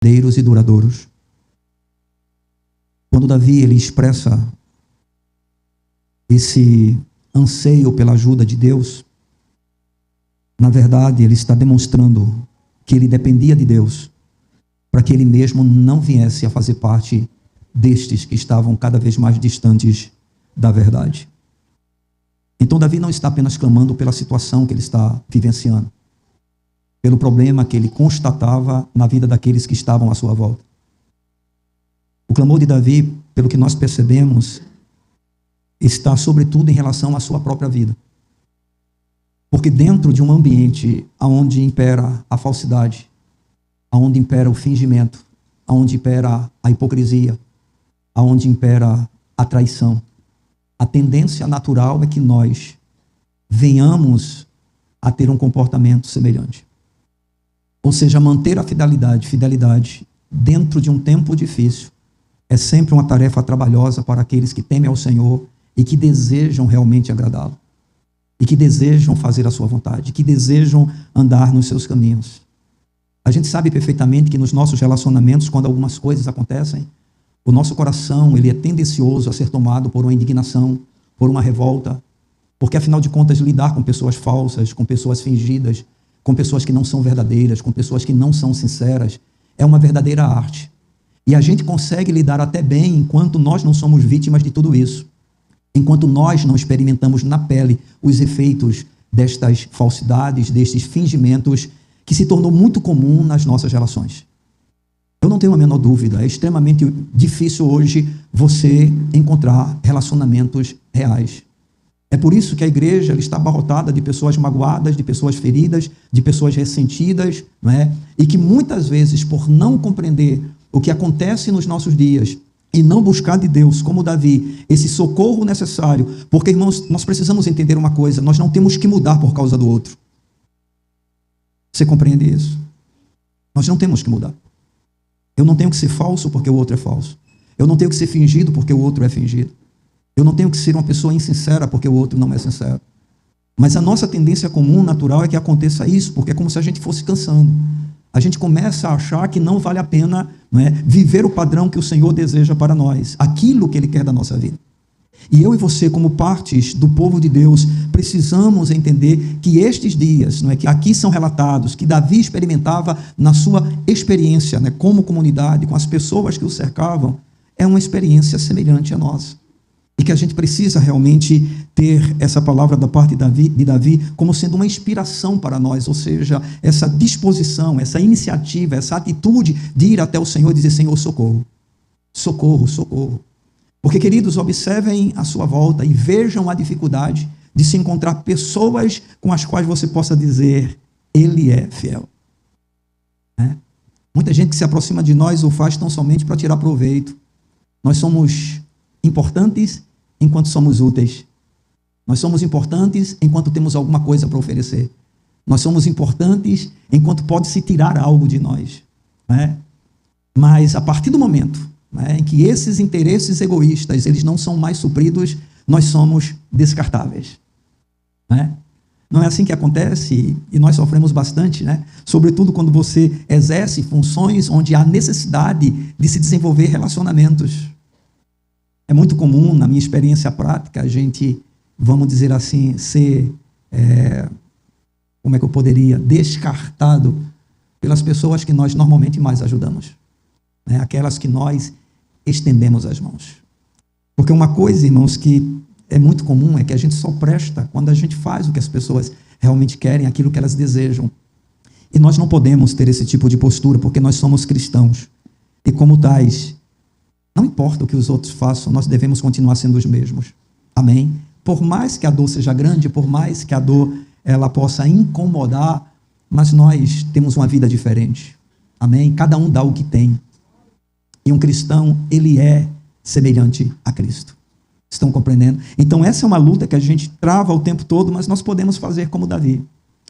verdadeiros e duradouros. Quando Davi ele expressa esse anseio pela ajuda de Deus, na verdade ele está demonstrando que ele dependia de Deus para que ele mesmo não viesse a fazer parte destes que estavam cada vez mais distantes da verdade. Então Davi não está apenas clamando pela situação que ele está vivenciando, pelo problema que ele constatava na vida daqueles que estavam à sua volta. O clamor de Davi, pelo que nós percebemos, está sobretudo em relação à sua própria vida. Porque dentro de um ambiente onde impera a falsidade, onde impera o fingimento, onde impera a hipocrisia, onde impera a traição, a tendência natural é que nós venhamos a ter um comportamento semelhante. Ou seja, manter a fidelidade dentro de um tempo difícil é sempre uma tarefa trabalhosa para aqueles que temem ao Senhor e que desejam realmente agradá-lo, e que desejam fazer a sua vontade, que desejam andar nos seus caminhos. A gente sabe perfeitamente que nos nossos relacionamentos, quando algumas coisas acontecem, o nosso coração ele é tendencioso a ser tomado por uma indignação, por uma revolta, porque afinal de contas lidar com pessoas falsas, com pessoas fingidas, com pessoas que não são verdadeiras, com pessoas que não são sinceras, é uma verdadeira arte. E a gente consegue lidar até bem enquanto nós não somos vítimas de tudo isso, enquanto nós não experimentamos na pele os efeitos destas falsidades, destes fingimentos que se tornou muito comum nas nossas relações. Eu não tenho a menor dúvida, é extremamente difícil hoje você encontrar relacionamentos reais. É por isso que a igreja ela está abarrotada de pessoas magoadas, de pessoas feridas, de pessoas ressentidas, não é? E que muitas vezes, por não compreender o que acontece nos nossos dias e não buscar de Deus, como Davi, esse socorro necessário, porque, irmãos, nós precisamos entender uma coisa, nós não temos que mudar por causa do outro. Você compreende isso? Nós não temos que mudar. Eu não tenho que ser falso porque o outro é falso. Eu não tenho que ser fingido porque o outro é fingido. Eu não tenho que ser uma pessoa insincera porque o outro não é sincero. Mas a nossa tendência comum, natural, é que aconteça isso, porque é como se a gente fosse cansando. A gente começa a achar que não vale a pena, não é, viver o padrão que o Senhor deseja para nós, aquilo que Ele quer da nossa vida. E eu e você, como partes do povo de Deus, precisamos entender que estes dias, não é, que aqui são relatados, que Davi experimentava na sua experiência, né, como comunidade, com as pessoas que o cercavam, é uma experiência semelhante à nossa. E que a gente precisa realmente ter essa palavra da parte de Davi como sendo uma inspiração para nós, ou seja, essa disposição, essa iniciativa, essa atitude de ir até o Senhor e dizer: Senhor, socorro, socorro, socorro. Porque, queridos, observem a sua volta e vejam a dificuldade de se encontrar pessoas com as quais você possa dizer: Ele é fiel. Muita gente que se aproxima de nós o faz tão somente para tirar proveito. Nós somos importantes enquanto somos úteis. Nós somos importantes enquanto temos alguma coisa para oferecer. Nós somos importantes enquanto pode-se tirar algo de nós. Mas a partir do momento em que esses interesses egoístas eles não são mais supridos, nós somos descartáveis. Não é assim que acontece e nós sofremos bastante, sobretudo quando você exerce funções onde há necessidade de se desenvolver relacionamentos. É muito comum, na minha experiência prática, a gente, vamos dizer assim, ser, como é que eu poderia, descartado pelas pessoas que nós normalmente mais ajudamos. Aquelas que nós estendemos as mãos. Porque uma coisa, irmãos, que é muito comum é que a gente só presta quando a gente faz o que as pessoas realmente querem, aquilo que elas desejam. E nós não podemos ter esse tipo de postura, porque nós somos cristãos. E como tais, não importa o que os outros façam, nós devemos continuar sendo os mesmos. Amém? Por mais que a dor seja grande, por mais que a dor ela possa incomodar, mas nós temos uma vida diferente. Amém? Cada um dá o que tem. E um cristão, ele é semelhante a Cristo. Estão compreendendo? Então essa é uma luta que a gente trava o tempo todo, mas nós podemos fazer como Davi.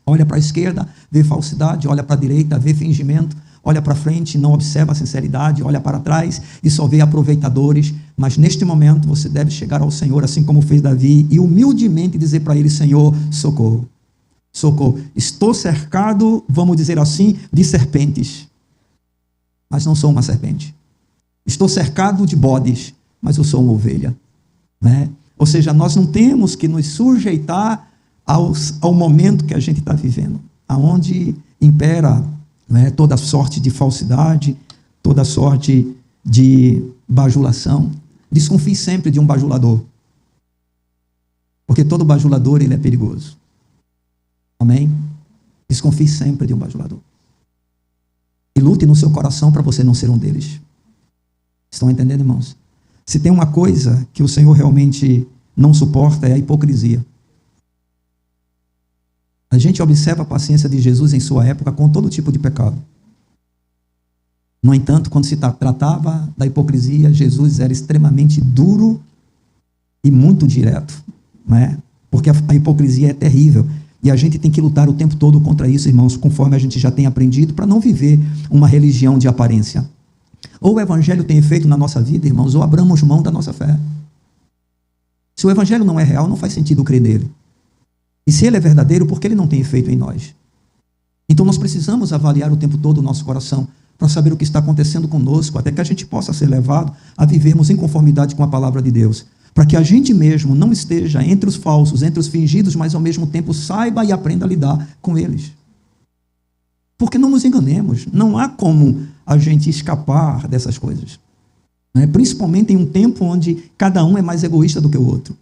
Olha para a esquerda, vê falsidade, olha para a direita, vê fingimento, olha para frente, não observa a sinceridade, olha para trás e só vê aproveitadores. Mas neste momento você deve chegar ao Senhor, assim como fez Davi, e humildemente dizer para ele: Senhor, socorro, socorro. Estou cercado, vamos dizer assim, de serpentes. mas não sou uma serpente. Estou cercado de bodes, mas eu sou uma ovelha. Né? Ou seja, nós não temos que nos sujeitar ao momento que a gente está vivendo, aonde impera, né, toda sorte de falsidade, toda sorte de bajulação. Desconfie sempre de um bajulador, porque todo bajulador ele é perigoso. Amém? Desconfie sempre de um bajulador. E lute no seu coração para você não ser um deles. Estão entendendo, irmãos? Se tem uma coisa que o Senhor realmente não suporta, é a hipocrisia. A gente observa a paciência de Jesus em sua época com todo tipo de pecado. No entanto, quando se tratava da hipocrisia, Jesus era extremamente duro e muito direto, né? Porque a hipocrisia é terrível. E a gente tem que lutar o tempo todo contra isso, irmãos, conforme a gente já tem aprendido, para não viver uma religião de aparência. Ou o evangelho tem efeito na nossa vida, irmãos, ou abramos mão da nossa fé. Se o evangelho não é real, não faz sentido crer nele. E se ele é verdadeiro, por que ele não tem efeito em nós? Então nós precisamos avaliar o tempo todo o nosso coração para saber o que está acontecendo conosco, até que a gente possa ser levado a vivermos em conformidade com a palavra de Deus. Para que a gente mesmo não esteja entre os falsos, entre os fingidos, mas ao mesmo tempo saiba e aprenda a lidar com eles. Porque não nos enganemos, não há como a gente escapar dessas coisas. Né? Principalmente em um tempo onde cada um é mais egoísta do que o outro.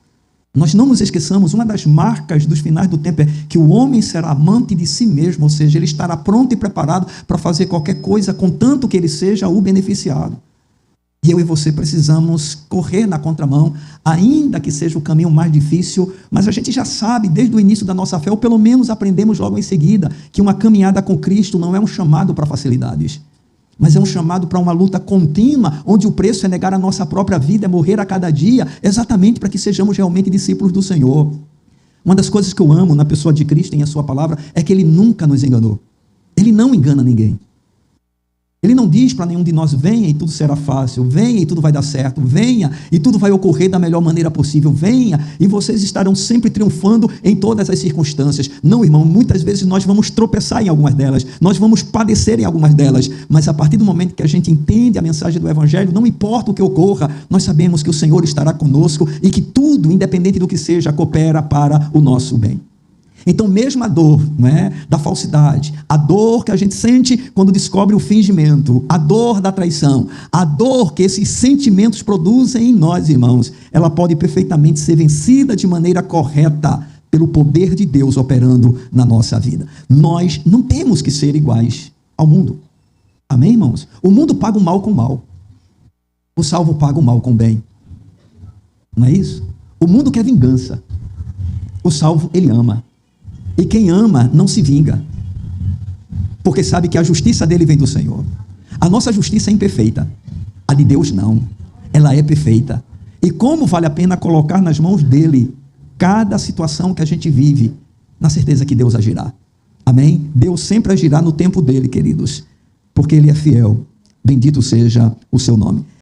Nós não nos esqueçamos, uma das marcas dos finais do tempo é que o homem será amante de si mesmo, ou seja, ele estará pronto e preparado para fazer qualquer coisa, contanto que ele seja o beneficiado. E eu e você precisamos correr na contramão, ainda que seja o caminho mais difícil, mas a gente já sabe desde o início da nossa fé, ou pelo menos aprendemos logo em seguida, que uma caminhada com Cristo não é um chamado para facilidades, mas é um chamado para uma luta contínua, onde o preço é negar a nossa própria vida, é morrer a cada dia, exatamente para que sejamos realmente discípulos do Senhor. Uma das coisas que eu amo na pessoa de Cristo, em a sua palavra, é que ele nunca nos enganou. Ele não engana ninguém. Ele não diz para nenhum de nós, venha e tudo será fácil, venha e tudo vai dar certo, venha e tudo vai ocorrer da melhor maneira possível, venha e vocês estarão sempre triunfando em todas as circunstâncias. Não, irmão, muitas vezes nós vamos tropeçar em algumas delas, nós vamos padecer em algumas delas, mas a partir do momento que a gente entende a mensagem do Evangelho, não importa o que ocorra, nós sabemos que o Senhor estará conosco e que tudo, independente do que seja, coopera para o nosso bem. Então, mesmo a dor, né, da falsidade, a dor que a gente sente quando descobre o fingimento, a dor da traição, a dor que esses sentimentos produzem em nós, irmãos, ela pode perfeitamente ser vencida de maneira correta pelo poder de Deus operando na nossa vida. Nós não temos que ser iguais ao mundo. Amém, irmãos? O mundo paga o mal com o mal. O salvo paga o mal com o bem. Não é isso? O mundo quer vingança. O salvo, ele ama. E quem ama não se vinga, porque sabe que a justiça dele vem do Senhor. A nossa justiça é imperfeita, a de Deus não, ela é perfeita. E como vale a pena colocar nas mãos dele cada situação que a gente vive, na certeza que Deus agirá. Amém? Deus sempre agirá no tempo dele, queridos, porque ele é fiel. Bendito seja o seu nome.